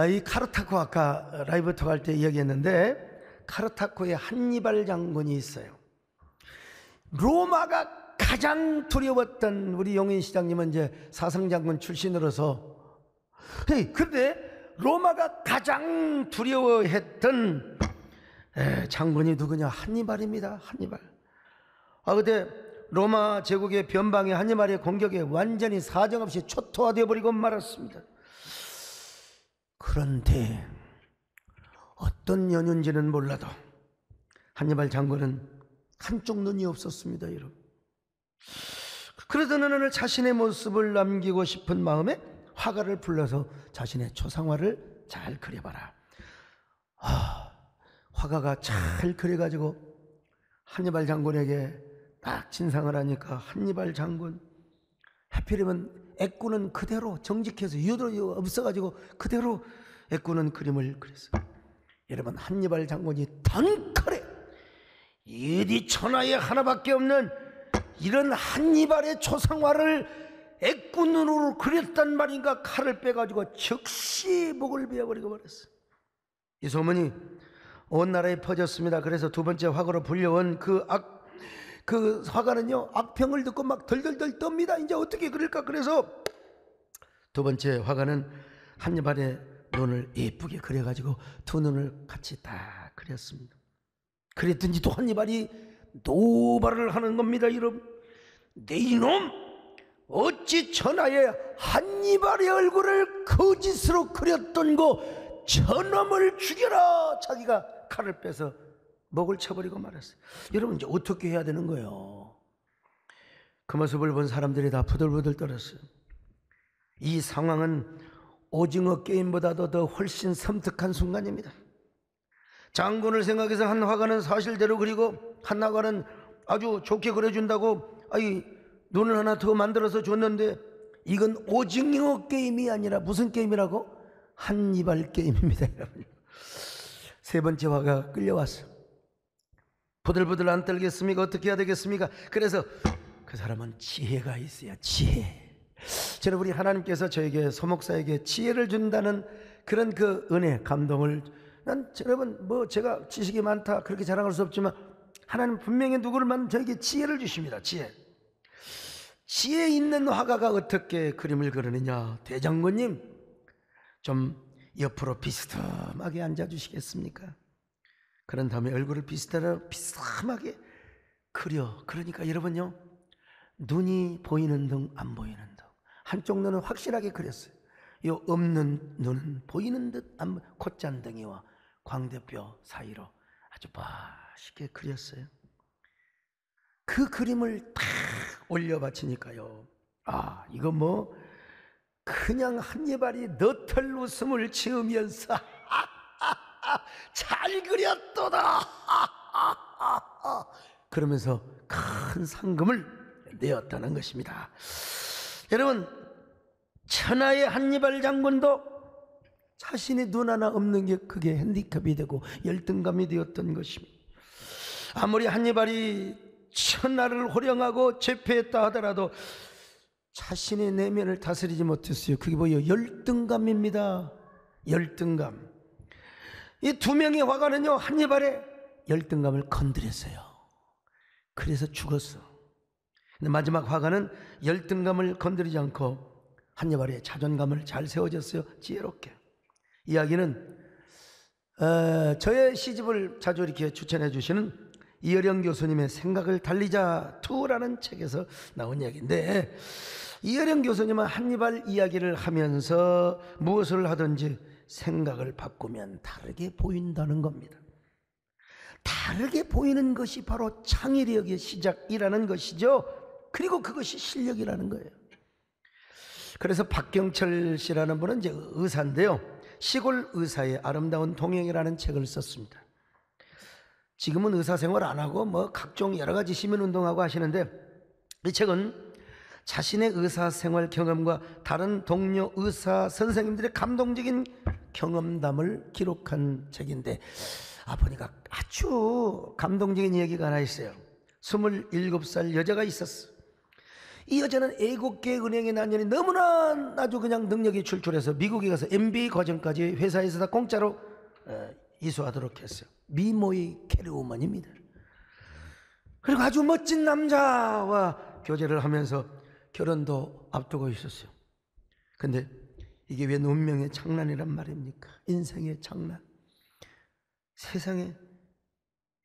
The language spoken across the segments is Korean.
이 카르타코 아까 라이브 톡 할 때 이야기했는데 카르타코에 한니발 장군이 있어요. 로마가 가장 두려웠던 우리 용인 시장님은 이제 사성장군 출신으로서 그런데 로마가 가장 두려워했던 장군이 누구냐? 한니발입니다. 한니발. 근데 로마 제국의 변방에 한니발의 공격에 완전히 사정없이 초토화되어 버리고 말았습니다. 그런데 어떤 연유인지는 몰라도 한니발 장군은 한쪽 눈이 없었습니다, 여러분. 그래서 오늘 자신의 모습을 남기고 싶은 마음에 화가를 불러서 자신의 초상화를 잘 그려봐라. 화가가 잘 그려가지고 한니발 장군에게 딱 진상을 하니까 한니발 장군 하필이면 애꾸는 그대로 정직해서 유도 없어가지고 그대로 애꾸는 그림을 그렸어요. 여러분, 한니발 장군이 단칼에 이 천하에 하나밖에 없는 이런 한니발의 초상화를 애꾸눈으로 그렸단 말인가. 칼을 빼가지고 즉시 목을 베어버리고 말았어요. 이 소문이 온 나라에 퍼졌습니다. 그래서 두 번째 화가로 불려온 그 화가는요, 악평을 듣고 막 덜덜덜 떱니다. 이제 어떻게 그럴까. 그래서 두 번째 화가는 한니발의 눈을 예쁘게 그려가지고 두 눈을 같이 다 그렸습니다. 그랬더니 또 한니발이 노발을 하는 겁니다. 여러분, 내 이놈, 어찌 천하에 한니발의 얼굴을 거짓으로 그렸던 거 저놈을 죽여라. 자기가 칼을 빼서 목을 쳐버리고 말았어요. 여러분, 이제 어떻게 해야 되는 거예요? 그 모습을 본 사람들이 다 부들부들 떨었어요. 이 상황은 오징어 게임보다도 더 훨씬 섬뜩한 순간입니다. 장군을 생각해서 한 화가는 사실대로 그리고 한 화가는 아주 좋게 그려준다고 눈을 하나 더 만들어서 줬는데 이건 오징어 게임이 아니라 무슨 게임이라고? 한니발 게임입니다. 세 번째 화가 끌려왔어요. 부들부들 안 떨겠습니까? 어떻게 해야 되겠습니까? 그래서 그 사람은 지혜가 있어야 지혜. 저는 우리 하나님께서 저에게 소목사에게 지혜를 준다는 그런 그 은혜, 감동을, 여러분 제가 지식이 많다 그렇게 자랑할 수 없지만 하나님 분명히 누구를 저에게 지혜를 주십니다. 지혜 있는 화가가 어떻게 그림을 그리느냐. 대장군님, 좀 옆으로 비스듬하게 앉아주시겠습니까? 그런 다음에 얼굴을 비스듬하게 그러니까 여러분요, 눈이 보이는 등 안 보이는 등 한쪽 눈은 확실하게 그렸어요. 이 없는 눈은 보이는 듯 콧잔등이와 광대뼈 사이로 아주 맛있게 그렸어요. 그 그림을 탁 올려 바치니까요, 이거 그냥 한니발이 너털 웃음을 지으면서 잘 그렸도다 그러면서 큰 상금을 내었다는 것입니다. 여러분, 천하의 한니발 장군도 자신의 눈 하나 없는 게 그게 핸디캡이 되고 열등감이 되었던 것입니다. 아무리 한니발이 천하를 호령하고 제패했다 하더라도 자신의 내면을 다스리지 못했어요. 그게 뭐예요? 열등감입니다. 열등감. 이 두 명의 화가는요, 한니발의 열등감을 건드렸어요. 그래서 죽었어. 근데 마지막 화가는 열등감을 건드리지 않고 한니발의 자존감을 잘 세워줬어요. 지혜롭게. 이야기는 저의 시집을 자주 이렇게 추천해 주시는 이어령 교수님의 생각을 달리자 2라는 책에서 나온 이야기인데, 이어령 교수님은 한니발 이야기를 하면서 무엇을 하든지 생각을 바꾸면 다르게 보인다는 겁니다. 다르게 보이는 것이 바로 창의력의 시작이라는 것이죠. 그리고 그것이 실력이라는 거예요. 그래서 박경철 씨라는 분은 이제 의사인데요, 시골 의사의 아름다운 동행이라는 책을 썼습니다. 지금은 의사 생활 안 하고 각종 여러 가지 시민운동하고 하시는데, 이 책은 자신의 의사 생활 경험과 다른 동료 의사 선생님들의 감동적인 경험담을 기록한 책인데, 보니까 아주 감동적인 얘기가 하나 있어요. 27살 여자가 있었어. 이 여자는 애국계 은행의 난년이 너무나 아주 그냥 능력이 출출해서 미국에 가서 MBA 과정까지 회사에서 다 공짜로 이수하도록 했어요. 미모의 캐리우먼입니다. 그리고 아주 멋진 남자와 교제를 하면서 결혼도 앞두고 있었어요. 근데 이게 왜 운명의 장난이란 말입니까? 인생의 장난. 세상에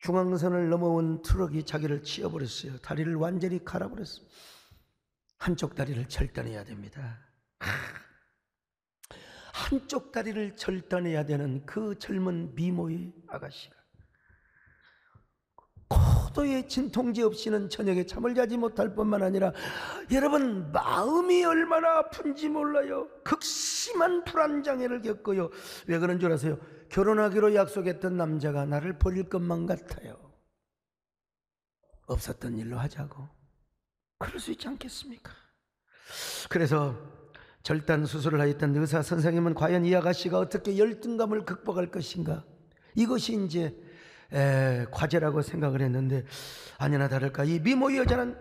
중앙선을 넘어온 트럭이 자기를 치어버렸어요. 다리를 완전히 갈아버렸어요. 한쪽 다리를 절단해야 됩니다. 한쪽 다리를 절단해야 되는 그 젊은 미모의 아가씨가 고도의 진통제 없이는 저녁에 잠을 자지 못할 뿐만 아니라 여러분 마음이 얼마나 아픈지 몰라요. 극심한 불안장애를 겪어요. 왜 그런 줄 아세요? 결혼하기로 약속했던 남자가 나를 버릴 것만 같아요. 없었던 일로 하자고. 그럴 수 있지 않겠습니까? 그래서 절단 수술을 하였던 의사 선생님은 과연 이 아가씨가 어떻게 열등감을 극복할 것인가, 이것이 이제 과제라고 생각을 했는데, 아니나 다를까 이 미모의 여자는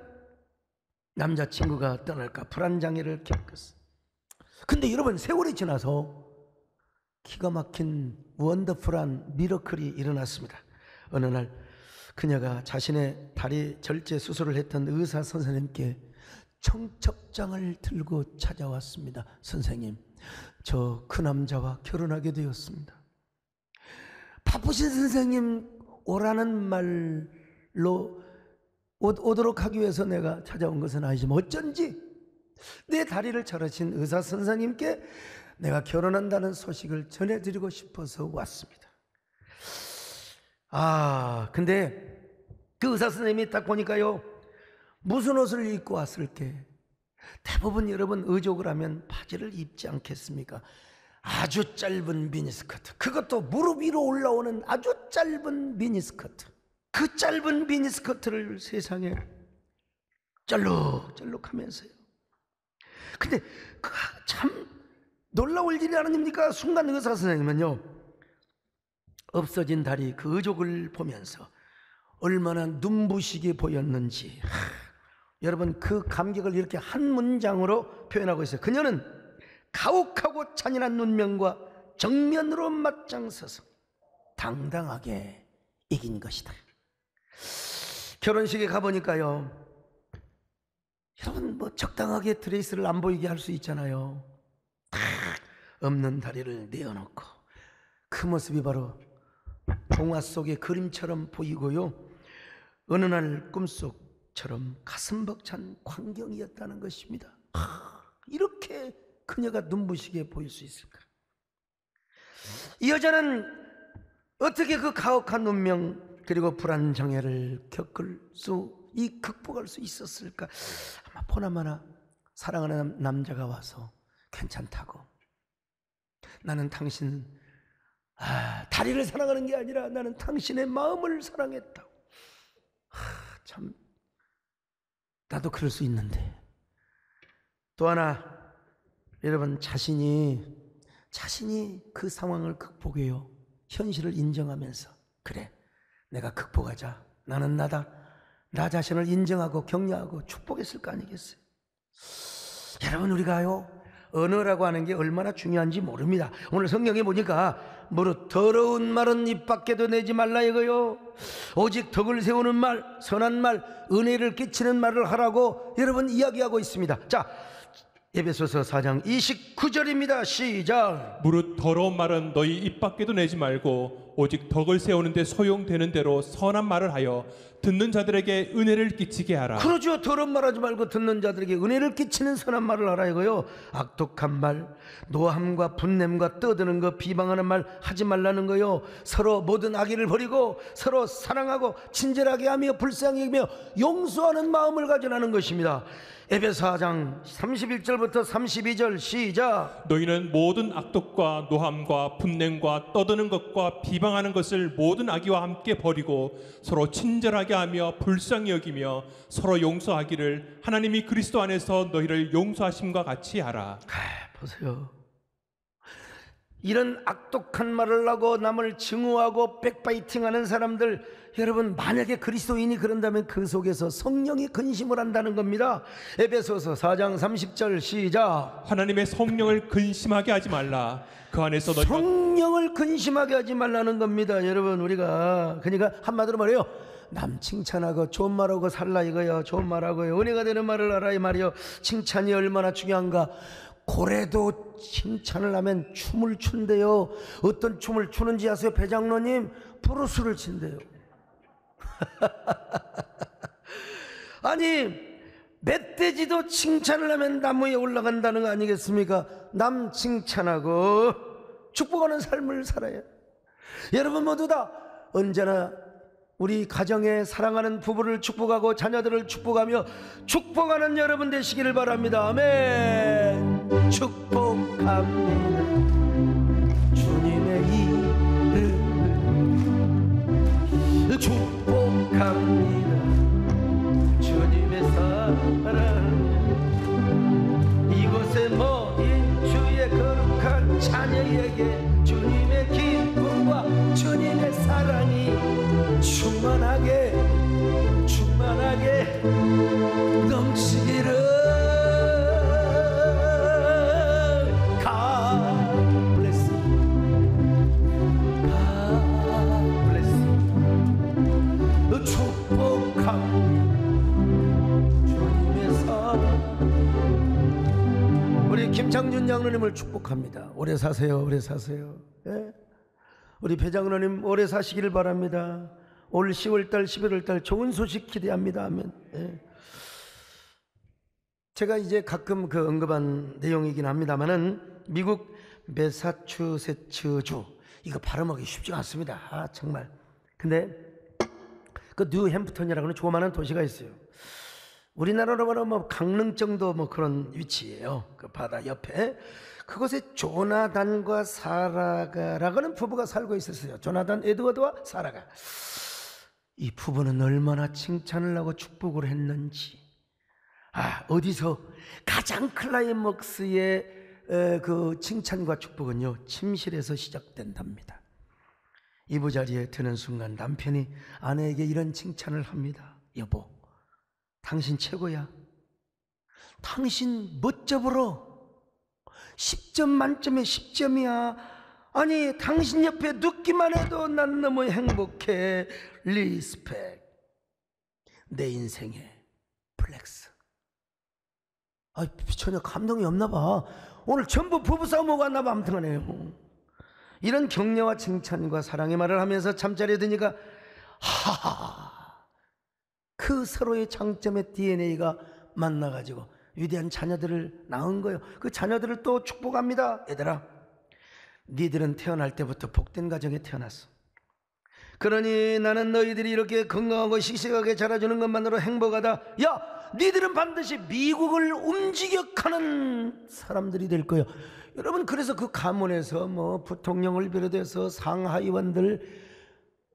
남자친구가 떠날까 불안장애를 겪었어. 근데 여러분, 세월이 지나서 기가 막힌 원더풀한 미러클이 일어났습니다. 어느 날 그녀가 자신의 다리 절제 수술을 했던 의사 선생님께 청첩장을 들고 찾아왔습니다. 선생님, 저 그 남자와 결혼하게 되었습니다. 바쁘신 선생님 오라는 말로 오도록 하기 위해서 내가 찾아온 것은 아니지만 어쩐지 내 다리를 자르신 의사 선생님께 내가 결혼한다는 소식을 전해드리고 싶어서 왔습니다. 근데 그 의사 선생님이 딱 보니까요, 무슨 옷을 입고 왔을게? 대부분 여러분 의족을 하면 바지를 입지 않겠습니까? 아주 짧은 미니스커트, 그것도 무릎 위로 올라오는 아주 짧은 미니스커트. 그 짧은 미니스커트를 세상에 쩔룩쩔룩하면서요. 근데 참 놀라울 일이 아닙니까? 순간 의사 선생님은요, 없어진 다리 그 의족을 보면서 얼마나 눈부시게 보였는지, 여러분 그 감격을 이렇게 한 문장으로 표현하고 있어요. 그녀는 가혹하고 잔인한 운명과 정면으로 맞장서서 당당하게 이긴 것이다. 결혼식에 가보니까요, 여러분 뭐 적당하게 드레스를 안 보이게 할 수 있잖아요. 없는 다리를 내어놓고 그 모습이 바로 동화 속의 그림처럼 보이고요, 어느 날 꿈속처럼 가슴 벅찬 광경이었다는 것입니다. 이렇게 그녀가 눈부시게 보일 수 있을까? 이 여자는 어떻게 그 가혹한 운명 그리고 불안장애를 극복할 수 있었을까? 아마 보나마나 사랑하는 남자가 와서 괜찮다고, 나는 당신 다리를 사랑하는 게 아니라 나는 당신의 마음을 사랑했다고. 참 나도 그럴 수 있는데. 또 하나, 여러분 자신이 그 상황을 극복해요. 현실을 인정하면서, 그래 내가 극복하자, 나는 나다, 나 자신을 인정하고 격려하고 축복했을 거 아니겠어요? 여러분, 우리가요 언어라고 하는 게 얼마나 중요한지 모릅니다. 오늘 성경에 보니까 무릇 더러운 말은 입 밖에도 내지 말라 이거요, 오직 덕을 세우는 말, 선한 말, 은혜를 끼치는 말을 하라고 여러분 이야기하고 있습니다. 자, 에베소서 4장 29절입니다. 시작. 무릇 더러운 말은 너희 입 밖에도 내지 말고 오직 덕을 세우는 데 소용되는 대로 선한 말을 하여 듣는 자들에게 은혜를 끼치게 하라. 그러죠. 더러운 말 하지 말고 듣는 자들에게 은혜를 끼치는 선한 말을 하라 이거요. 악독한 말, 노함과 분냄과 떠드는 거, 비방하는 말 하지 말라는 거요. 서로 모든 악의를 버리고 서로 사랑하고 친절하게 하며 불쌍히 여기며 용서하는 마음을 가지라는 것입니다. 에베소 4장 31절부터 32절 시작. 너희는 모든 악독과 노함과 분냄과 떠드는 것과 비방하는 것을 모든 악의와 함께 버리고 서로 친절하게 하며 불쌍히 여기며 서로 용서하기를 하나님이 그리스도 안에서 너희를 용서하심과 같이 하라. 보세요. 이런 악독한 말을 하고 남을 증오하고 백바이팅하는 사람들, 여러분, 만약에 그리스도인이 그런다면 그 속에서 성령이 근심을 한다는 겁니다. 에베소서 4장 30절 시작. 하나님의 성령을 근심하게 하지 말라. 그 안에서 너희가 성령을 근심하게 하지 말라는 겁니다. 여러분, 우리가 그러니까 한마디로 말해요. 남 칭찬하고 좋은 말하고 살라 이거요. 좋은 말하고요. 은혜가 되는 말을 하라 이 말이요. 칭찬이 얼마나 중요한가. 고래도 칭찬을 하면 춤을 춘대요. 어떤 춤을 추는지 아세요? 배장로님, 브루스를 친대요. 아니, 멧돼지도 칭찬을 하면 나무에 올라간다는 거 아니겠습니까? 남 칭찬하고 축복하는 삶을 살아야. 여러분 모두 다 언제나 우리 가정에 사랑하는 부부를 축복하고 자녀들을 축복하며 축복하는 여러분 되시기를 바랍니다. 아멘. 축복합니다. 주님의 이름을 축복합니다. 주님의 사랑 이곳에 모인 주의 거룩한 자녀에게 주님의 기쁨과 주님의 사랑이 충만하게 넘치기를. God bless you. God bless you. 축복합니다. 주님의 사랑. 우리 김창준 장로님을 축복합니다. 오래 사세요. 오래 사세요. 예? 우리 배장로님 오래 사시기를 바랍니다. 올 10월달 11월달 좋은 소식 기대합니다. 아멘. 예. 제가 이제 가끔 그 언급한 내용이긴 합니다만은 미국 매사추세츠주, 이거 발음하기 쉽지가 않습니다. 아, 정말. 근데 그 뉴햄프턴이라고 하는 조그마한 도시가 있어요. 우리나라로 말하면 뭐 강릉 정도 뭐 그런 위치예요. 그 바다 옆에. 그곳에 조나단과 사라가라고 하는 부부가 살고 있었어요. 조나단 에드워드와 사라가. 이 부부는 얼마나 칭찬을 하고 축복을 했는지. 어디서 가장 클라이먹스의 그 칭찬과 축복은요, 침실에서 시작된답니다. 이부자리에 드는 순간 남편이 아내에게 이런 칭찬을 합니다. 여보, 당신 최고야. 당신 멋져보러 10점 만점에 10점이야. 아니, 당신 옆에 눕기만 해도 난 너무 행복해. 리스펙. 내 인생의 플렉스. 전혀 감동이 없나 봐. 오늘 전부 부부싸움하고 왔나 봐. 아무튼 간에요. 이런 격려와 칭찬과 사랑의 말을 하면서 잠자리에 드니까 그 서로의 장점의 DNA가 만나가지고 위대한 자녀들을 낳은 거예요. 그 자녀들을 또 축복합니다. 얘들아, 니들은 태어날 때부터 복된 가정에 태어났어. 그러니 나는 너희들이 이렇게 건강하고 씩씩하게 자라주는 것만으로 행복하다. 야, 니들은 반드시 미국을 움직여가는 사람들이 될 거예요. 여러분, 그래서 그 가문에서 뭐 부통령을 비롯해서 상하의원들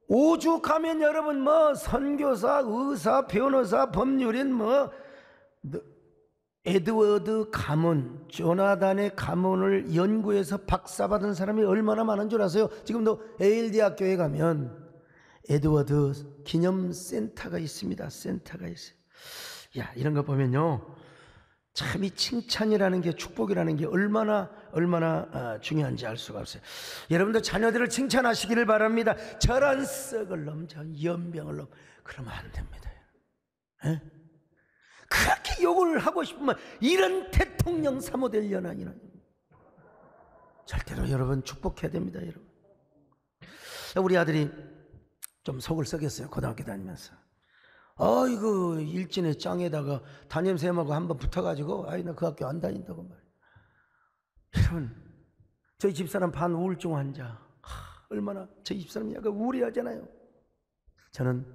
오죽하면 여러분 뭐 선교사, 의사, 변호사, 법률인 뭐 에드워드 가문, 조나단의 가문을 연구해서 박사받은 사람이 얼마나 많은 줄 아세요? 지금도 에일 대학교에 가면 에드워드 기념센터가 있습니다. 센터가 있어요. 야, 이런 거 보면요, 참 이 칭찬이라는 게, 축복이라는 게 얼마나 중요한지 알 수가 없어요. 여러분도 자녀들을 칭찬하시기를 바랍니다. 저런 썩을 놈, 저 연병을 놈, 그러면 안 됩니다. 에? 그렇게 욕을 하고 싶으면 이런 대통령 사모될 연한이는 절대로 여러분 축복해야 됩니다. 여러분, 우리 아들이 좀 속을 썩였어요. 고등학교 다니면서. 아이고, 일진의 짱에다가 담임쌤하고 한번 붙어가지고 나 그 학교 안 다닌다고 말이에요. 여러분, 저희 집사람 반우울증 환자. 얼마나 저희 집사람이 약간 우울해하잖아요. 저는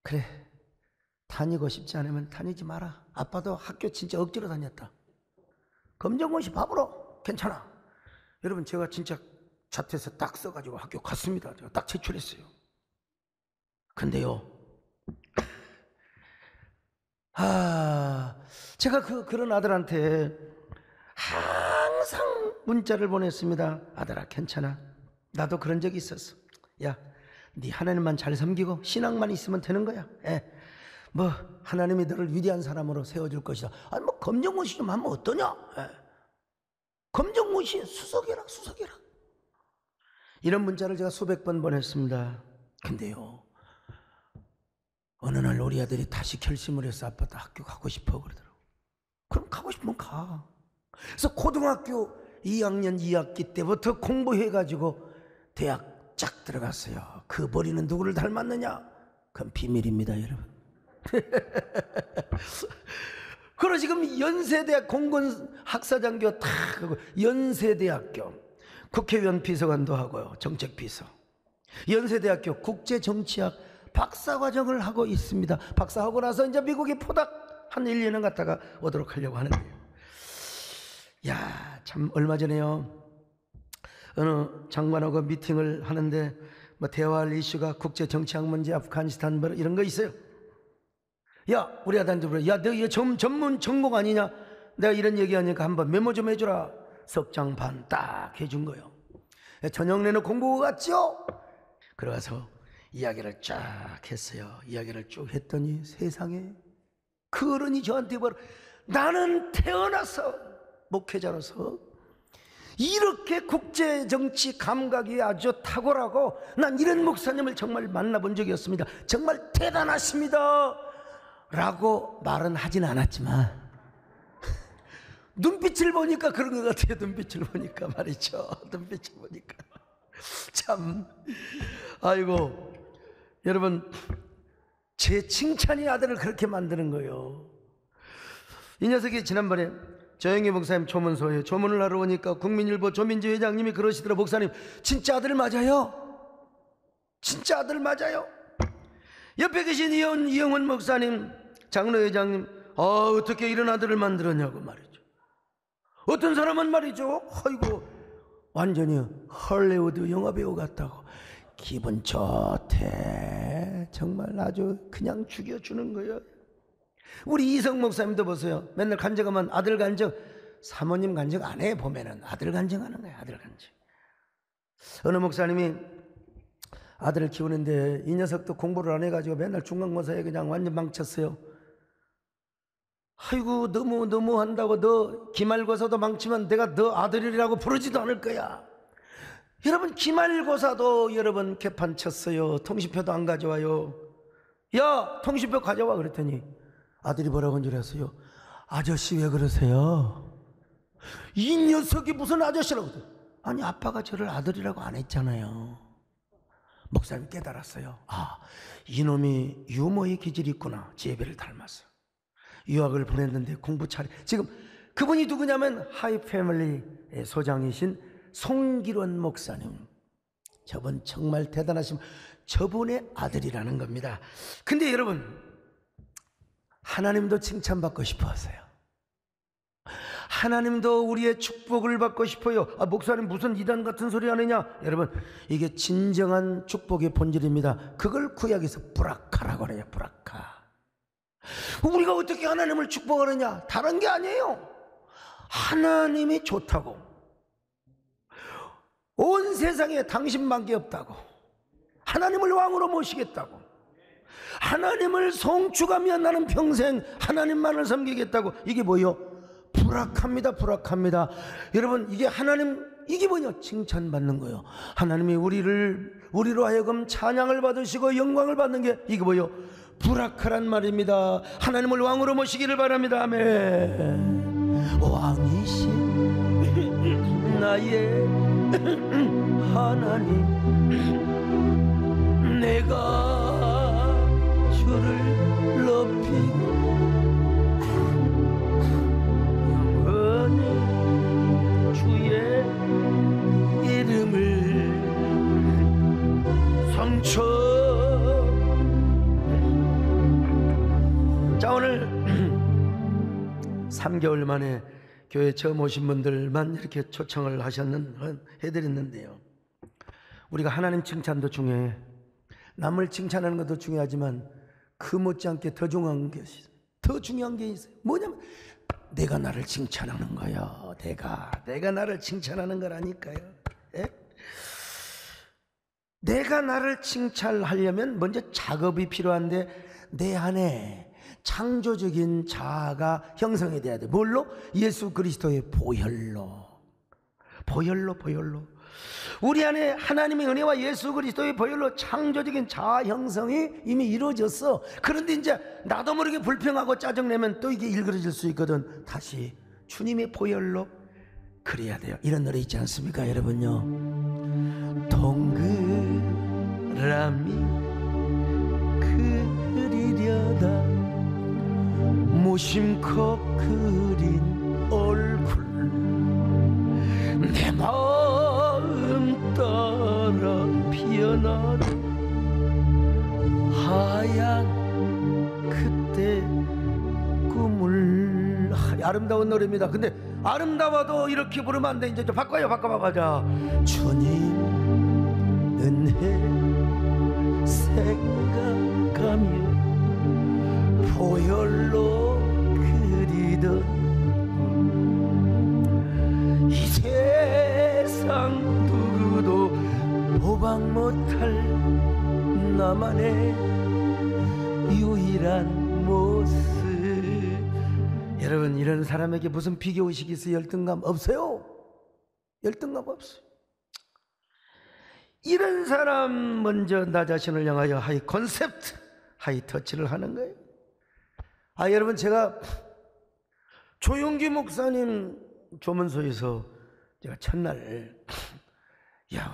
그래, 다니고 싶지 않으면 다니지 마라. 아빠도 학교 진짜 억지로 다녔다. 검정고시 밥으로 괜찮아. 여러분, 제가 진짜 자퇴서 딱 써가지고 학교 갔습니다. 제가 딱 제출했어요. 근데요, 제가 그런 아들한테 항상 문자를 보냈습니다. 아들아, 괜찮아. 나도 그런 적이 있었어. 야, 네 하나님만 잘 섬기고 신앙만 있으면 되는 거야. 뭐 하나님이 너를 위대한 사람으로 세워줄 것이다. 아니 뭐 검정고시 좀 하면 어떠냐? 검정고시 수석해라. 이런 문자를 제가 수백 번 보냈습니다. 근데요, 어느 날 우리 아들이 다시 결심을 해서 아빠 나 학교 가고 싶어 그러더라고. 그럼 가고 싶으면 가. 그래서 고등학교 2학년 2학기 때부터 공부해가지고 대학 쫙 들어갔어요. 그 머리는 누구를 닮았느냐? 그건 비밀입니다, 여러분. 그리고 지금 연세대학 공군 학사장교 다 하고 연세대학교 국회의원 비서관도 하고요, 정책비서. 연세대학교 국제정치학 박사과정을 하고 있습니다. 박사하고 나서 이제 미국에 포닥 한 1, 2년 갔다가 오도록 하려고 하는데요. 야, 참 얼마 전에요, 어느 장관하고 미팅을 하는데 뭐 대화할 이슈가 국제정치학 문제, 아프가니스탄 뭐 이런 거 있어요. 야, 우리 아들한테 물어. 야, 너 이거 전문 전공 아니냐? 내가 이런 얘기하니까 한번 메모 좀 해주라. 석장 반 딱 해준 거예요. 저녁 내내 공부 갔죠? 그러가서 이야기를 쫙 했어요. 이야기를 쭉 했더니 세상에 그 어른이 저한테 말을, 나는 태어나서 목회자로서 이렇게 국제정치 감각이 아주 탁월하고 난 이런 목사님을 정말 만나본 적이 없습니다. 정말 대단하십니다 라고 말은 하진 않았지만 눈빛을 보니까 그런 것 같아요. 눈빛을 보니까 말이죠. 눈빛을 보니까 참, 아이고 여러분, 제 칭찬이 아들을 그렇게 만드는 거예요. 이 녀석이 지난번에 조영희 목사님 조문소에 조문을 하러 오니까 국민일보 조민지 회장님이 그러시더라. 목사님 진짜 아들 맞아요? 진짜 아들 맞아요? 옆에 계신 이영훈 목사님, 장로 회장님, 어떻게 이런 아들을 만들었냐고 말이죠. 어떤 사람은 말이죠, 아이고 완전히 헐리우드 영화배우 같다고 기분 좋대. 정말 아주 그냥 죽여주는 거예요. 우리 이성 목사님도 보세요. 맨날 간증하면 아들 간증, 사모님 간증 안 해. 보면은 아들 간증하는 거예요. 아들 간증. 어느 목사님이 아들을 키우는데 이 녀석도 공부를 안 해가지고 맨날 중간고사에 그냥 완전 망쳤어요. 아이고 너무 한다고 너 기말고사도 망치면 내가 너 아들이라고 부르지도 않을 거야. 여러분 기말고사도 여러분 개판 쳤어요. 통신표도 안 가져와요. 야 통신표 가져와 그랬더니 아들이 뭐라고 한 줄 아세요? 아저씨 왜 그러세요? 이 녀석이 무슨 아저씨라고. 아니 아빠가 저를 아들이라고 안 했잖아요. 목사님 깨달았어요. 아, 이놈이 유머의 기질이 있구나. 제비를 닮았어. 유학을 보냈는데 공부 잘해. 지금 그분이 누구냐면 하이패밀리 소장이신 송기론 목사님. 저분 정말 대단하신 저분의 아들이라는 겁니다. 근데 여러분 하나님도 칭찬받고 싶어 하세요. 하나님도 우리의 축복을 받고 싶어요. 아, 목사님 무슨 이단 같은 소리 하느냐? 여러분 이게 진정한 축복의 본질입니다. 그걸 구약에서 브라카라고 그래요. 브라카. 우리가 어떻게 하나님을 축복하느냐? 다른 게 아니에요. 하나님이 좋다고, 온 세상에 당신밖에 없다고, 하나님을 왕으로 모시겠다고, 하나님을 성취하며 나는 평생 하나님만을 섬기겠다고. 이게 뭐요? 불악합니다. 불악합니다. 여러분 이게 하나님, 이게 뭐냐? 칭찬받는 거예요. 하나님이 우리로 하여금 찬양을 받으시고 영광을 받는 게 이게 뭐요? 불악하란 말입니다. 하나님을 왕으로 모시기를 바랍니다. 아멘. 왕이신 나의 하나님, 내가 주를 높이고 영원히 주의 이름을 성취. 자, 오늘 3개월 만에 교회 처음 오신 분들만 이렇게 초청을 해드렸는데요. 우리가 하나님 칭찬도 중요해. 남을 칭찬하는 것도 중요하지만 그 못지않게 더 중요한 게 있어요. 뭐냐면 내가 나를 칭찬하는 거예요. 내가 나를 칭찬하는 거라니까요. 예? 내가 나를 칭찬하려면 먼저 작업이 필요한데 내 안에 창조적인 자아가 형성이 돼야 돼. 뭘로? 예수 그리스도의 보혈로. 보혈로. 우리 안에 하나님의 은혜와 예수 그리스도의 보혈로 창조적인 자아 형성이 이미 이루어졌어. 그런데 이제 나도 모르게 불평하고 짜증내면 또 이게 일그러질 수 있거든. 다시 주님의 보혈로 그래야 돼요. 이런 노래 있지 않습니까, 여러분요? 동그라미 그리려다 무심코 그린 얼굴 내 마음 따라 피어나는 하얀 그때 꿈을. 아름다운 노래입니다. 근데 아름다워도 이렇게 부르면 안 돼. 이제 좀 바꿔봐가자. 주님 은혜 생각하며 보혈로 그리던 이 세상 누구도 보박 못할 나만의 유일한 모습. 여러분, 이런 사람에게 무슨 비교의식이 있어요? 열등감 없어요. 열등감 없어요. 이런 사람 먼저 나 자신을 향하여 하이 컨셉트, 하이 터치를 하는 거예요. 여러분, 제가 조용기 목사님 조문소에서 제가 첫날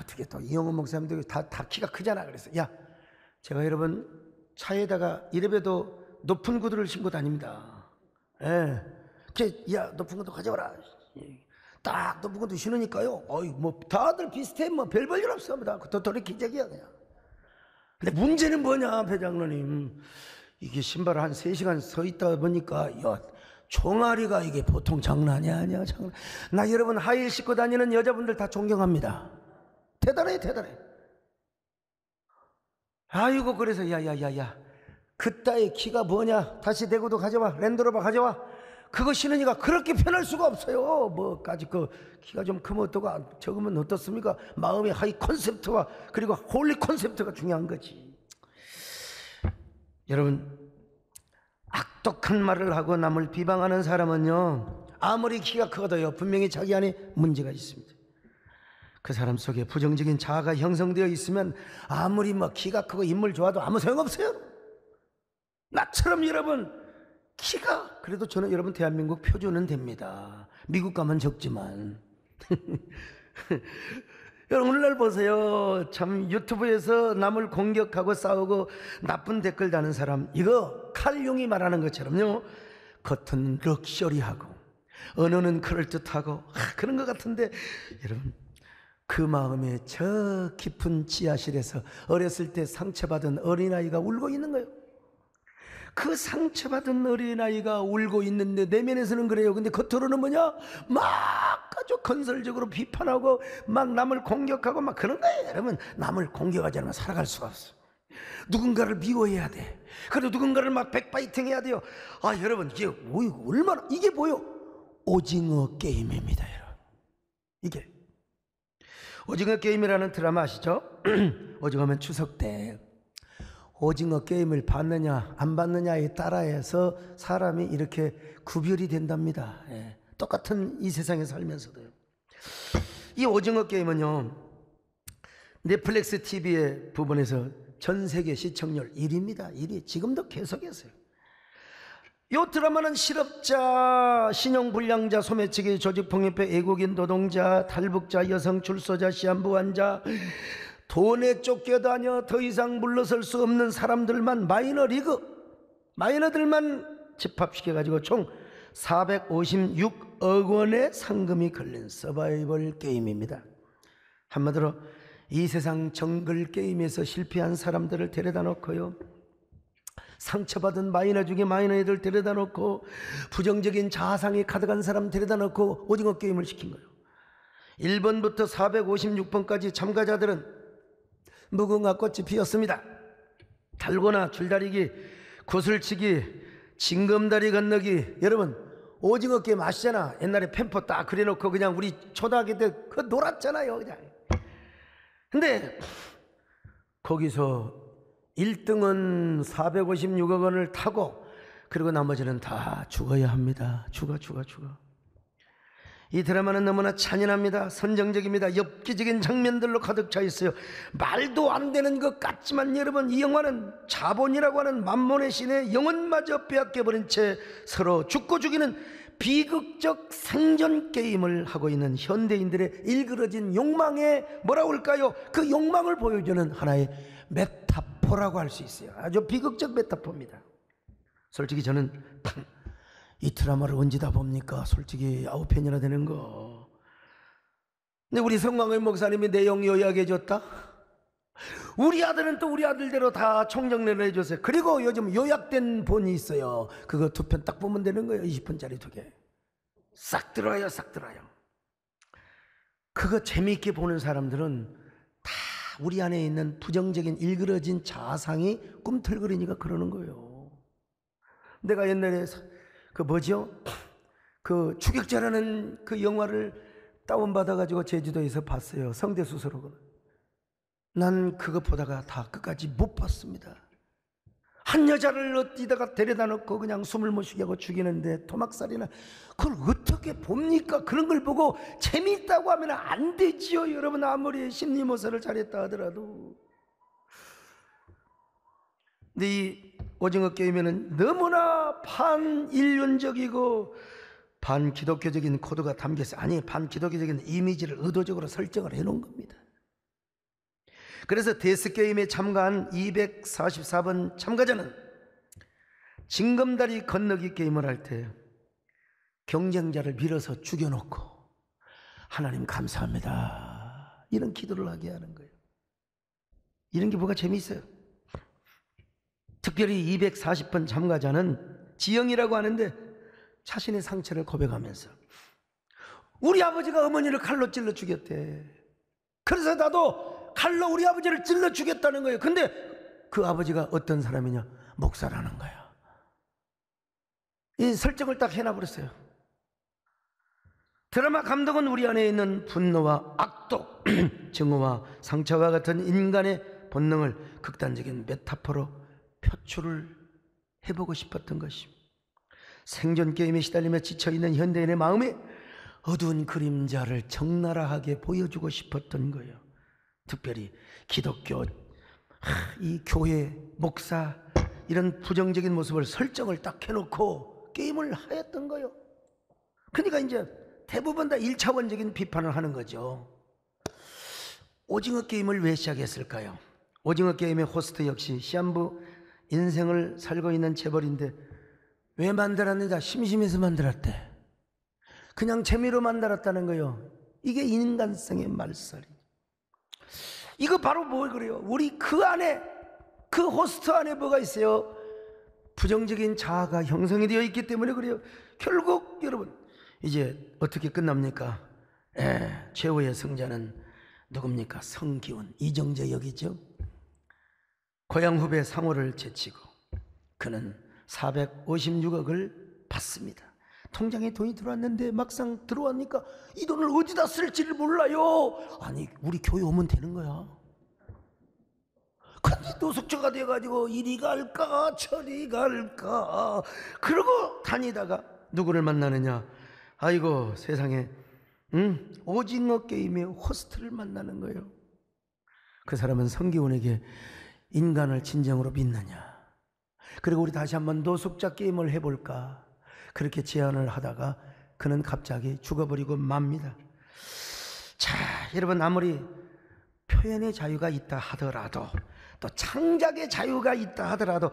어떻게 또 이영호 목사님도 다 키가 크잖아. 그래서 제가 여러분 차에다가 이래봬도 높은 구두를 신고 다닙니다. 높은 것도 가져와라. 딱 높은 것도 신으니까요. 다들 비슷해. 별 볼일 없습니다. 도토리 기적이야 그냥. 근데 문제는 뭐냐, 배장로님. 이게 신발을 한 3시간 서 있다 보니까 종아리가 이게 보통 장난이 아니야. 나 여러분 하이힐 신고 다니는 여자분들 다 존경합니다. 대단해. 아이고, 그래서 그따의 키가 뭐냐, 다시 대구도 가져와, 랜드로버 가져와. 그거 신으니까 그렇게 편할 수가 없어요. 키가 좀 크면 어떠고 적으면 어떻습니까? 마음의 하이 컨셉트와 그리고 홀리 컨셉트가 중요한 거지. 여러분, 악독한 말을 하고 남을 비방하는 사람은요, 아무리 키가 커도요, 분명히 자기 안에 문제가 있습니다. 그 사람 속에 부정적인 자아가 형성되어 있으면 아무리 키가 크고 인물 좋아도 아무 소용없어요. 나처럼 여러분 키가, 그래도 저는 여러분 대한민국 표준은 됩니다. 미국 가면 적지만. 여러분, 오늘날 보세요. 참 유튜브에서 남을 공격하고 싸우고 나쁜 댓글 다는 사람, 이거 칼용이 말하는 것처럼요, 겉은 럭셔리하고 언어는 그럴듯하고 그런 것 같은데, 여러분, 그 마음의 저 깊은 지하실에서 어렸을 때 상처받은 어린아이가 울고 있는 거예요. 그 상처받은 어린아이가 울고 있는데 내면에서는 그래요. 근데 겉으로는 뭐냐? 막 아주 건설적으로 비판하고 막 남을 공격하고 막 그런 거예요. 여러분, 남을 공격하지 않으면 살아갈 수가 없어. 누군가를 미워해야 돼. 그리고 누군가를 막 백파이팅 해야 돼요. 여러분, 이게 얼마나, 이게 뭐요? 오징어 게임입니다, 여러분. 이게 오징어 게임이라는 드라마 아시죠? 오징어면 추석 때 오징어 게임을 받느냐 안 받느냐에 따라서 사람이 이렇게 구별이 된답니다. 똑같은 이 세상에 살면서도요. 이 오징어 게임은요, 넷플릭스 TV의 부분에서 전 세계 시청률 1위입니다. 1위. 지금도 계속했어요. 이 드라마는 실업자, 신용불량자, 소매치기, 조직폭력배, 외국인 노동자, 탈북자, 여성 출소자, 시한부 환자, 돈에 쫓겨다녀 더 이상 물러설 수 없는 사람들만, 마이너들만 집합시켜가지고 총 456억 원의 상금이 걸린 서바이벌 게임입니다. 한마디로 이 세상 정글 게임에서 실패한 사람들을 데려다 놓고요, 상처받은 마이너 중에 마이너 애들 데려다 놓고 부정적인 자아상이 가득한 사람 데려다 놓고 오징어 게임을 시킨 거예요. 1번부터 456번까지 참가자들은 무궁화 꽃이 피었습니다. 달고나, 줄다리기, 구슬치기, 징검다리 건너기. 여러분, 오징어 게임 아시잖아. 옛날에 펜포 딱 그려놓고 그냥 우리 초등학교 때 그거 놀았잖아요, 그냥. 근데 거기서 1등은 456억 원을 타고 그리고 나머지는 다 죽어야 합니다. 죽어. 이 드라마는 너무나 잔인합니다. 선정적입니다. 엽기적인 장면들로 가득 차 있어요. 말도 안 되는 것 같지만 여러분, 이 영화는 자본이라고 하는 만몬의 신의 영혼마저 빼앗겨버린 채 서로 죽고 죽이는 비극적 생존 게임을 하고 있는 현대인들의 일그러진 욕망의 뭐라고 할까요? 그 욕망을 보여주는 하나의 메타포라고 할 수 있어요. 아주 비극적 메타포입니다. 솔직히 저는 이 드라마를 언제 다 봅니까? 솔직히 9편이나 되는 거. 근데 우리 성광의 목사님이 내용 요약해 줬다? 우리 아들은 또 우리 아들대로 다 총정리를 해줬어요. 그리고 요즘 요약된 본이 있어요. 그거 2편 딱 보면 되는 거예요. 20분짜리 2개. 싹 들어요. 그거 재미있게 보는 사람들은 다 우리 안에 있는 부정적인 일그러진 자상이 꿈틀거리니까 그러는 거예요. 내가 옛날에 그 추격자라는 그 영화를 다운받아가지고 제주도에서 봤어요. 성대수서로. 난 그거 보다가 다 끝까지 못 봤습니다. 한 여자를 어디다가 데려다 놓고 그냥 숨을 못 쉬게 하고 죽이는데 토막살이나, 그걸 어떻게 봅니까? 그런 걸 보고 재미있다고 하면 안 되지요. 여러분, 아무리 심리모사를 잘했다 하더라도. 근데 이 오징어 게임에는 너무나 반인륜적이고 반기독교적인 코드가 담겨있어요. 아니, 반기독교적인 이미지를 의도적으로 설정을 해놓은 겁니다. 그래서 데스게임에 참가한 244번 참가자는 징검다리 건너기 게임을 할 때 경쟁자를 밀어서 죽여놓고 하나님 감사합니다, 이런 기도를 하게 하는 거예요. 이런 게 뭐가 재미있어요. 특별히 240번 참가자는 지영이라고 하는데 자신의 상처를 고백하면서 우리 아버지가 어머니를 칼로 찔러 죽였대. 그래서 나도 칼로 우리 아버지를 찔러 죽였다는 거예요. 근데 그 아버지가 어떤 사람이냐? 목사라는 거야. 이 설정을 딱 해놔버렸어요. 드라마 감독은 우리 안에 있는 분노와 악독, 증오와 상처와 같은 인간의 본능을 극단적인 메타포로 표출을 해보고 싶었던 것입니다. 생존 게임에 시달리며 지쳐있는 현대인의 마음에 어두운 그림자를 적나라하게 보여주고 싶었던 거예요. 특별히 기독교, 이 교회, 목사, 이런 부정적인 모습을 설정을 딱 해놓고 게임을 하였던 거예요. 그러니까 이제 대부분 다 1차원적인 비판을 하는 거죠. 오징어 게임을 왜 시작했을까요? 오징어 게임의 호스트 역시 시한부 인생을 살고 있는 재벌인데 왜 만들었느냐? 심심해서 만들었대. 그냥 재미로 만들었다는 거예요. 이게 인간성의 말살이. 이거 바로 뭐 그래요? 우리 그 안에, 그 호스트 안에 뭐가 있어요? 부정적인 자아가 형성이 되어 있기 때문에 그래요. 결국 여러분, 이제 어떻게 끝납니까? 최후의 승자는 누굽니까? 성기훈, 이정재 역이죠. 고향 후배 상호를 제치고 그는 456억을 받습니다. 통장에 돈이 들어왔는데 막상 들어왔니까 이 돈을 어디다 쓸지를 몰라요. 아니, 우리 교회 오면 되는 거야. 근데 노숙자가 돼가지고 이리 갈까 저리 갈까 그러고 다니다가 누구를 만나느냐? 아이고 세상에, 오징어 게임의 호스트를 만나는 거예요. 그 사람은 성기훈에게 인간을 진정으로 믿느냐, 그리고 우리 다시 한번 노숙자 게임을 해볼까, 그렇게 제안을 하다가 그는 갑자기 죽어버리고 맙니다. 자, 여러분, 아무리 표현의 자유가 있다 하더라도, 또 창작의 자유가 있다 하더라도,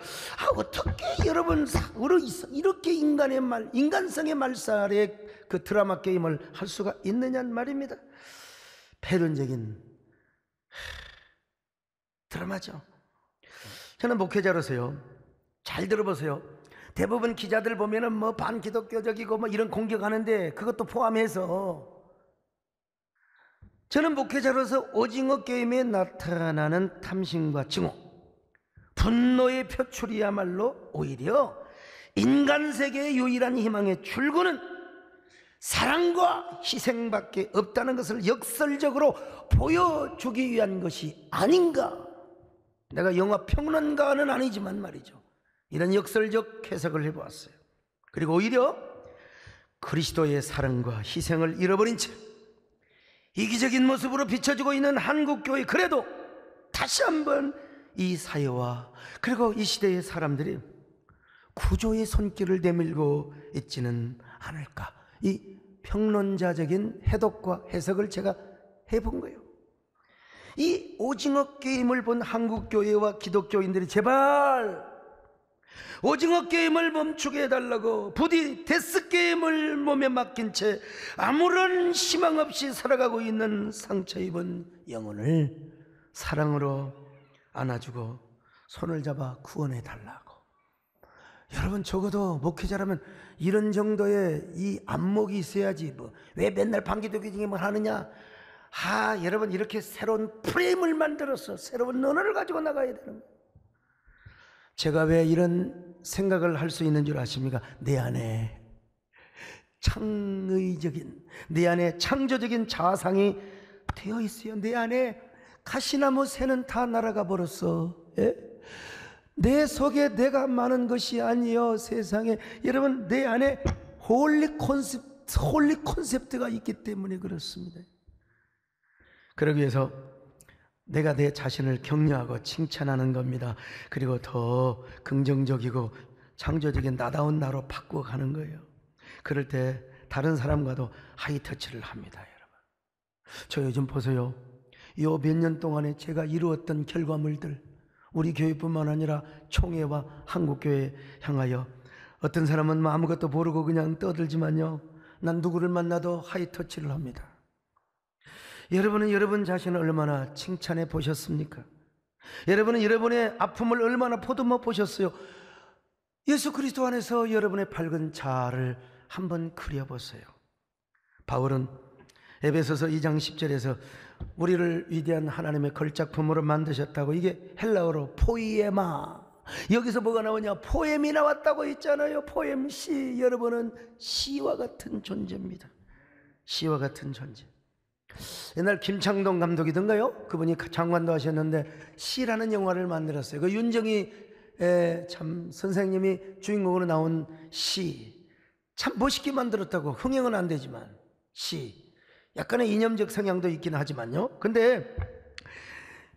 어떻게 여러분 이렇게 인간성의 말살에 그 드라마 게임을 할 수가 있느냐는 말입니다. 패륜적인 드라마죠. 저는 목회자로서요, 잘 들어보세요. 대부분 기자들 보면은 뭐 반기독교적이고 뭐 이런 공격하는데 그것도 포함해서 저는 목회자로서 오징어 게임에 나타나는 탐심과 증오, 분노의 표출이야말로 오히려 인간 세계의 유일한 희망의 출구는 사랑과 희생밖에 없다는 것을 역설적으로 보여주기 위한 것이 아닌가, 내가 영화 평론가는 아니지만 말이죠, 이런 역설적 해석을 해보았어요. 그리고 오히려 그리스도의 사랑과 희생을 잃어버린 채 이기적인 모습으로 비춰지고 있는 한국교회, 그래도 다시 한번 이 사회와 그리고 이 시대의 사람들이 구조의 손길을 내밀고 있지는 않을까, 이 평론자적인 해독과 해석을 제가 해본 거예요. 이 오징어 게임을 본 한국교회와 기독교인들이 제발 오징어 게임을 멈추게 해달라고, 부디 데스게임을 몸에 맡긴 채 아무런 희망 없이 살아가고 있는 상처 입은 영혼을 사랑으로 안아주고 손을 잡아 구원해 달라고. 여러분, 적어도 목회자라면 이런 정도의 이 안목이 있어야지, 왜 맨날 반기독교징을 하느냐. 여러분, 이렇게 새로운 프레임을 만들어서 새로운 언어를 가지고 나가야 되는 거예요. 제가 왜 이런 생각을 할 수 있는 줄 아십니까? 내 안에 창의적인, 내 안에 창조적인 자상이 되어 있어요. 내 안에 가시나무 새는 다 날아가 버렸어. 예? 내 속에 내가 많은 것이 아니요 세상에. 여러분, 내 안에 홀리 콘셉트가 있기 때문에 그렇습니다. 그러기 위해서 내가 내 자신을 격려하고 칭찬하는 겁니다. 그리고 더 긍정적이고 창조적인 나다운 나로 바꿔가는 거예요. 그럴 때 다른 사람과도 하이터치를 합니다. 여러분, 저 요즘 보세요. 요 몇 년 동안에 제가 이루었던 결과물들, 우리 교회뿐만 아니라 총회와 한국교회 향하여, 어떤 사람은 아무것도 모르고 그냥 떠들지만요, 난 누구를 만나도 하이터치를 합니다. 여러분은 여러분 자신을 얼마나 칭찬해 보셨습니까? 여러분은 여러분의 아픔을 얼마나 보듬어 보셨어요? 예수 그리스도 안에서 여러분의 밝은 자아를 한번 그려보세요. 바울은 에베소서 2장 10절에서 우리를 위대한 하나님의 걸작품으로 만드셨다고, 이게 헬라어로 포이에마, 여기서 뭐가 나오냐, 포엠이 나왔다고 했잖아요. 포엠, 시. 여러분은 시와 같은 존재입니다. 시와 같은 존재. 옛날 김창동 감독이던가요? 그분이 장관도 하셨는데 시라는 영화를 만들었어요. 그 윤정이 참 선생님이 주인공으로 나온 시, 참 멋있게 만들었다고. 흥행은 안 되지만 시, 약간의 이념적 성향도 있긴 하지만요. 근데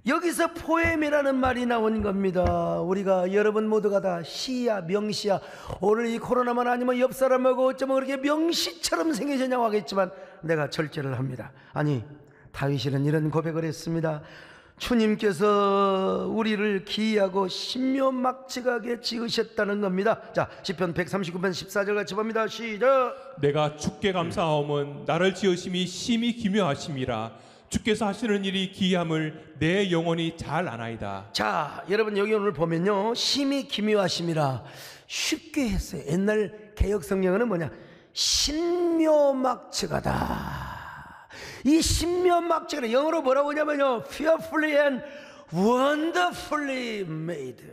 여기서 포엠이라는 말이 나온 겁니다. 우리가 여러분 모두가 다 시야, 명시야. 오늘 이 코로나만 아니면 옆 사람하고 어쩌면 그렇게 명시처럼 생겨졌냐고 하겠지만 내가 절제를 합니다. 아니, 다윗은 이런 고백을 했습니다. 주님께서 우리를 기이하고 신묘막측하게 지으셨다는 겁니다. 자, 시편 139편 14절 같이 봅니다. 시작. 내가 주께 감사하옴은 나를 지으심이 심히 기묘하심이라. 주께서 하시는 일이 기이함을 내 영혼이 잘 아나이다. 자, 여러분, 여기 오늘 보면요, 심히 기묘하심이라 쉽게 했어요. 옛날 개역 성경은 뭐냐, 신묘막측하다. 이 신묘막측은 영어로 뭐라고 하냐면요, fearfully and wonderfully made.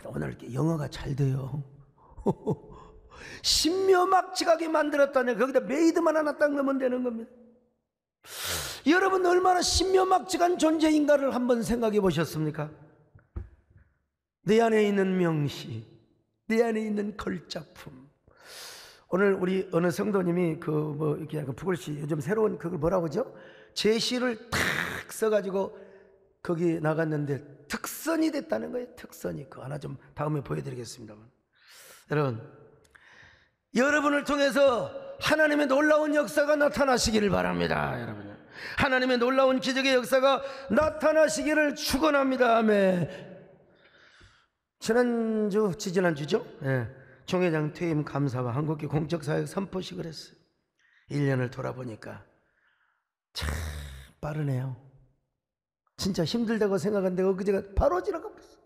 오늘 이렇게 영어가 잘 돼요. 신묘막측하게 만들었다네. 거기다 made만 하나 딱 넣으면 되는 겁니다. 여러분, 얼마나 신묘막측한 존재인가를 한번 생각해 보셨습니까? 내 안에 있는 명시, 내 안에 있는 걸작품. 오늘 우리 어느 성도님이 이렇게 북글씨, 요즘 새로운 그걸 뭐라고 하죠? 제시를 탁 써가지고 거기 나갔는데 특선이 됐다는 거예요. 특선이. 그거 하나 좀 다음에 보여드리겠습니다. 여러분을 통해서 하나님의 놀라운 역사가 나타나시기를 바랍니다. 여러분, 하나님의 놀라운 기적의 역사가 나타나시기를 축원합니다. 아멘. 지지난주죠? 예. 총회장 퇴임 감사와 한국교 공적사역 선포식을 했어요. 1년을 돌아보니까 참 빠르네요. 진짜 힘들다고 생각한데 그제가 바로 지나가 버렸어요.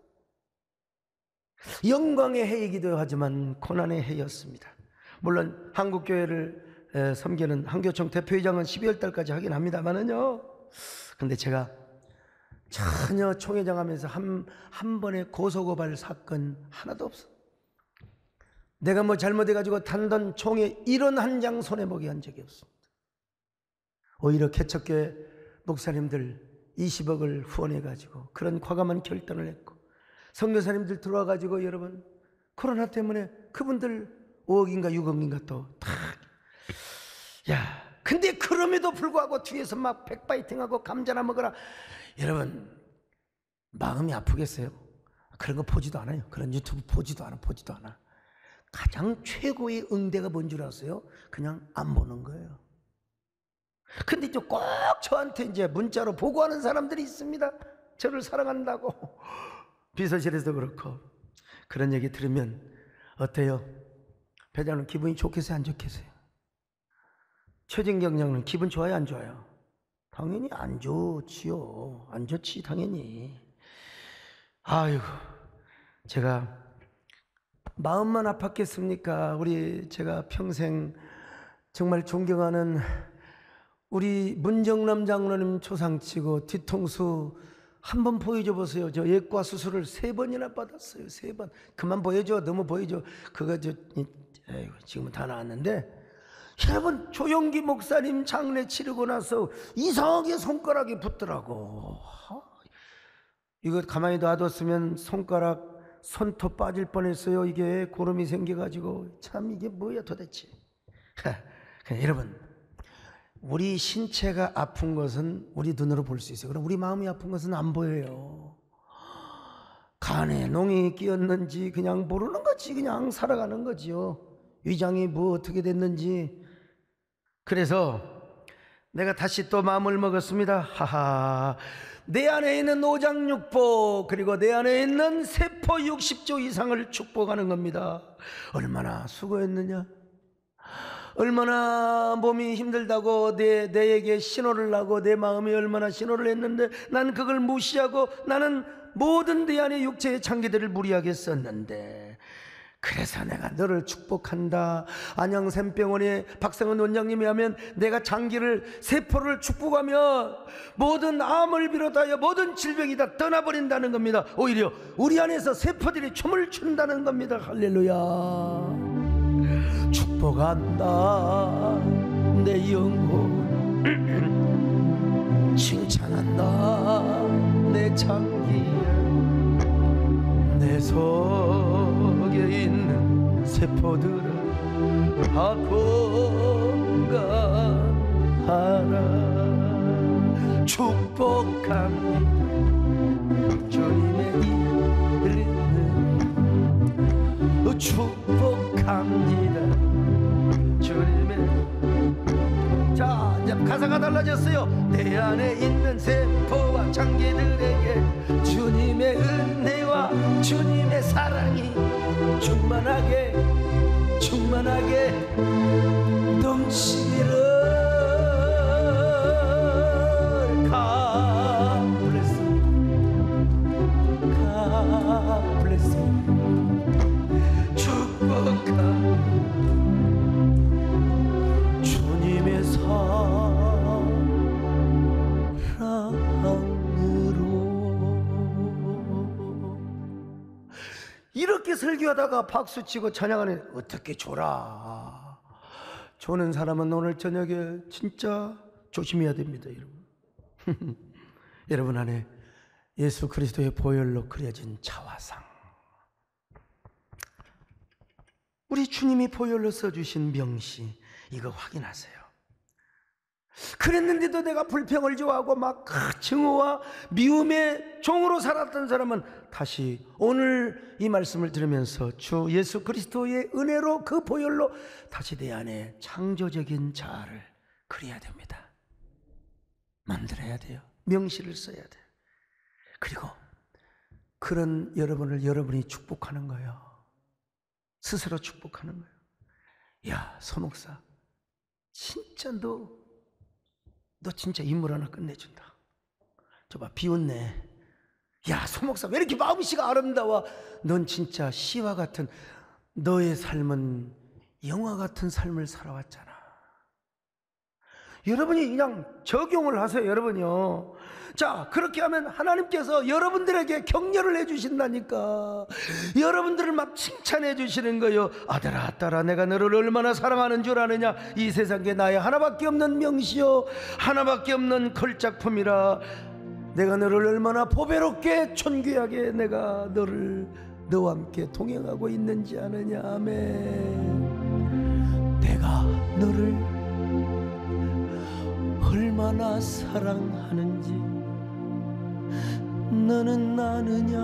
영광의 해이기도 하지만 고난의 해였습니다. 물론 한국교회를 섬기는 한교총 대표회장은 12월 달까지 하긴 합니다만은요. 근데 제가 전혀 총회장 하면서 한 번의 고소고발 사건 하나도 없어. 내가 뭐 잘못해가지고 단돈 총회 1원 한 장 손해보게 한 적이 없습니다. 오히려 개척교회 목사님들 20억을 후원해가지고 그런 과감한 결단을 했고, 선교사님들 들어와가지고 여러분 코로나 때문에 그분들 5억인가 6억인가 또 다. 야, 근데 그럼에도 불구하고 뒤에서 막 백파이팅하고 감자나 먹어라. 여러분 마음이 아프겠어요? 그런 거 보지도 않아요. 그런 유튜브 보지도 않아. 가장 최고의 응대가 뭔 줄 아세요? 그냥 안 보는 거예요. 근데 이제 꼭 저한테 이제 문자로 보고하는 사람들이 있습니다. 저를 사랑한다고. 비서실에서도 그렇고. 그런 얘기 들으면 어때요? 회장님 기분이 좋겠어요, 안 좋겠어요? 최진경 장로는 기분 좋아요, 안 좋아요? 당연히 안 좋지요. 안 좋지, 당연히. 아이고, 제가 마음만 아팠겠습니까? 제가 평생 정말 존경하는 우리 문정남 장로님 초상치고 뒤통수 한번 보여줘 보세요. 저 예과 수술을 3번이나 받았어요. 3번. 그만 보여줘. 너무 보여줘. 그거 지금은 다 나았는데, 여러분 조용기 목사님 장례 치르고 나서 이상하게 손가락이 붙더라고. 이거 가만히 놔뒀으면 손톱 빠질 뻔했어요. 이게 고름이 생겨가지고. 참 이게 뭐야 도대체. 여러분, 우리 신체가 아픈 것은 우리 눈으로 볼 수 있어요. 그럼 우리 마음이 아픈 것은 안 보여요. 간에 농이 끼었는지 그냥 모르는 거지. 그냥 살아가는 거지요. 위장이 뭐 어떻게 됐는지. 그래서 내가 다시 또 마음을 먹었습니다. 하하, 내 안에 있는 오장육부, 그리고 내 안에 있는 세포 60조 이상을 축복하는 겁니다. 얼마나 수고했느냐, 얼마나 몸이 힘들다고 내에게 신호를 하고 내 마음이 얼마나 신호를 했는데 난 그걸 무시하고 나는 모든 내 안의 육체의 장기들을 무리하게 썼는데, 그래서 내가 너를 축복한다. 안양샘병원의 박성은 원장님이 하면 내가 세포를 축복하며 모든 암을 비롯하여 모든 질병이 다 떠나버린다는 겁니다. 오히려 우리 안에서 세포들이 춤을 춘다는 겁니다. 할렐루야. 축복한다 내 영혼, 칭찬한다 내 장기, 내 속에 있는 세포들을 다 건강하라. 축복합니다 주님의 이름을, 축복합니다 주님의. 자, 이제 가사가 달라졌어요. 내 안에 있는 세포와 장기들에게 주님의 은혜와 주님의 사랑이 충만하게 넘치기를. God bless you. God bless you. 축복합니다 주님의 사랑으로. 이렇게 설교하다가 박수치고 찬양하는, 어떻게 줘라. 조는 사람은 오늘 저녁에 진짜 조심해야 됩니다, 여러분. 여러분 안에 예수 그리스도의 보혈로 그려진 자화상, 우리 주님이 보혈로 써주신 명시, 이거 확인하세요. 그랬는데도 내가 불평을 좋아하고 막 증오와 미움의 종으로 살았던 사람은 다시 오늘 이 말씀을 들으면서 주 예수 그리스도의 은혜로 그 보혈로 다시 내 안에 창조적인 자아를 그려야 됩니다. 만들어야 돼요. 명시를 써야 돼요. 그리고 그런 여러분이 축복하는 거예요. 스스로 축복하는 거예요. 야, 서목사, 진짜 너 진짜 인물 하나 끝내준다. 저봐, 비웃네. 야, 소목사 왜 이렇게 마음씨가 아름다워. 넌 진짜 시와 같은, 너의 삶은 영화 같은 삶을 살아왔잖아. 여러분이 그냥 적용을 하세요. 여러분이요. 자, 그렇게 하면 하나님께서 여러분들에게 격려를 해주신다니까. 여러분들을 막 칭찬해 주시는 거예요. 아들아, 딸아, 내가 너를 얼마나 사랑하는 줄 아느냐. 이 세상에 나의 하나밖에 없는 명시요, 하나밖에 없는 걸작품이라. 내가 너를 얼마나 보배롭게 존귀하게 내가 너와 함께 동행하고 있는지 아느냐. 아멘. 내가 너를 얼마나 사랑하는지 너는 아느냐.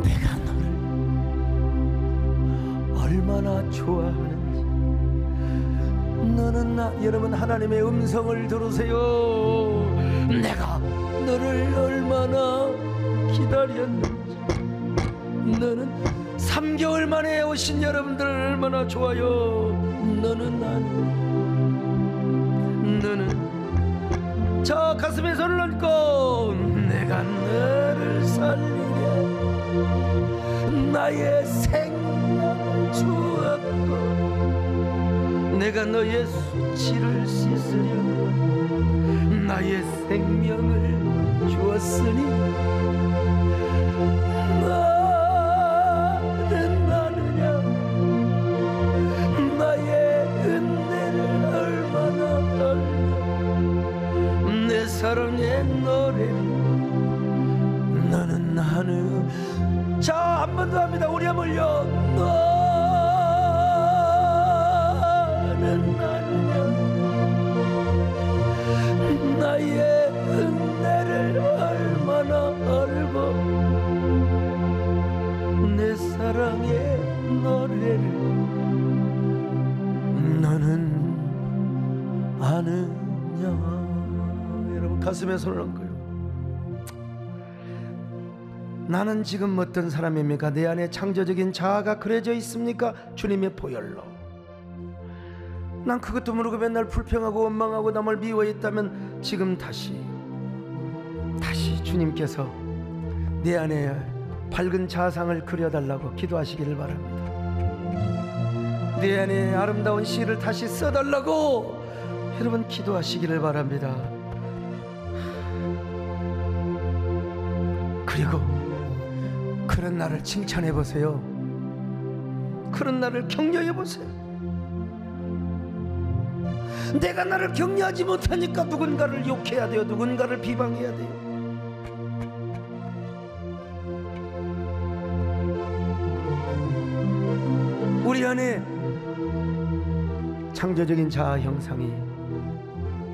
내가 너를 얼마나 좋아하는지 너는 여러분 하나님의 음성을 들으세요. 내가 너를 얼마나 기다렸는지 너는 3개월 만에 오신 여러분들 얼마나 좋아요. 너는 저 가슴에 손을 얹고 내가 너를 살리려 나의 생명을 주었고 내가 너의 수치를 씻으려 나의 생명을 주었으니 너는 아느냐. 나의 은혜를 얼마나 알며 내 사랑의 노래를 너는 아느냐. 자, 한 번 더 합니다. 우리 한번요. 너는 아느냐. 나의 은혜를 얼마나 알고 내 사랑의 노래를 너는 아느냐. 여러분 가슴에 손을 얹고요. 나는 지금 어떤 사람입니까? 내 안에 창조적인 자아가 그려져 있습니까? 주님의 보혈로. 난 그것도 모르고 맨날 불평하고 원망하고 남을 미워했다면 지금 다시 주님께서 내 안에 밝은 자상을 그려달라고 기도하시기를 바랍니다. 내 안에 아름다운 시를 다시 써달라고 여러분 기도하시기를 바랍니다. 그리고 그런 나를 칭찬해 보세요. 그런 나를 격려해 보세요. 내가 나를 격려하지 못하니까 누군가를 욕해야 돼요. 누군가를 비방해야 돼요. 우리 안에 창조적인 자아 형상이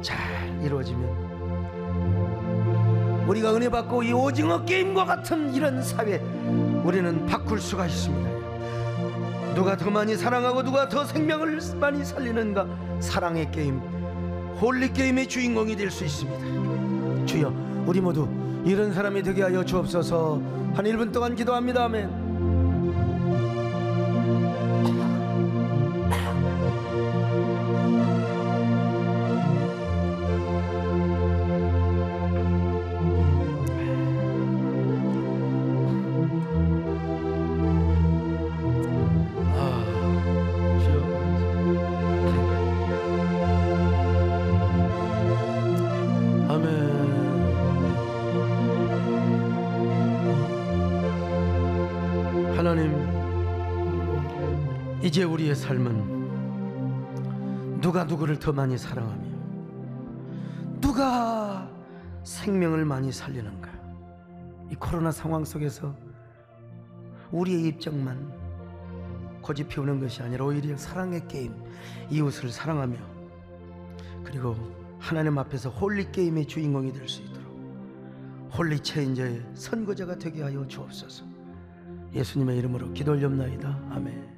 잘 이루어지면 우리가 은혜 받고 이 오징어 게임과 같은 이런 사회 우리는 바꿀 수가 있습니다. 누가 더 많이 사랑하고 누가 더 생명을 많이 살리는가. 사랑의 게임, 홀리 게임의 주인공이 될 수 있습니다. 주여, 우리 모두 이런 사람이 되게 하여 주옵소서. 한 1분 동안 기도합니다. 아멘. 하나님, 이제 우리의 삶은 누가 누구를 더 많이 사랑하며 누가 생명을 많이 살리는가. 이 코로나 상황 속에서 우리의 입장만 고집 피우는 것이 아니라 오히려 사랑의 게임, 이웃을 사랑하며 그리고 하나님 앞에서 홀리 게임의 주인공이 될 수 있도록 홀리 체인저의 선거자가 되게 하여 주옵소서. 예수님의 이름으로 기도 올렵나이다. 아멘.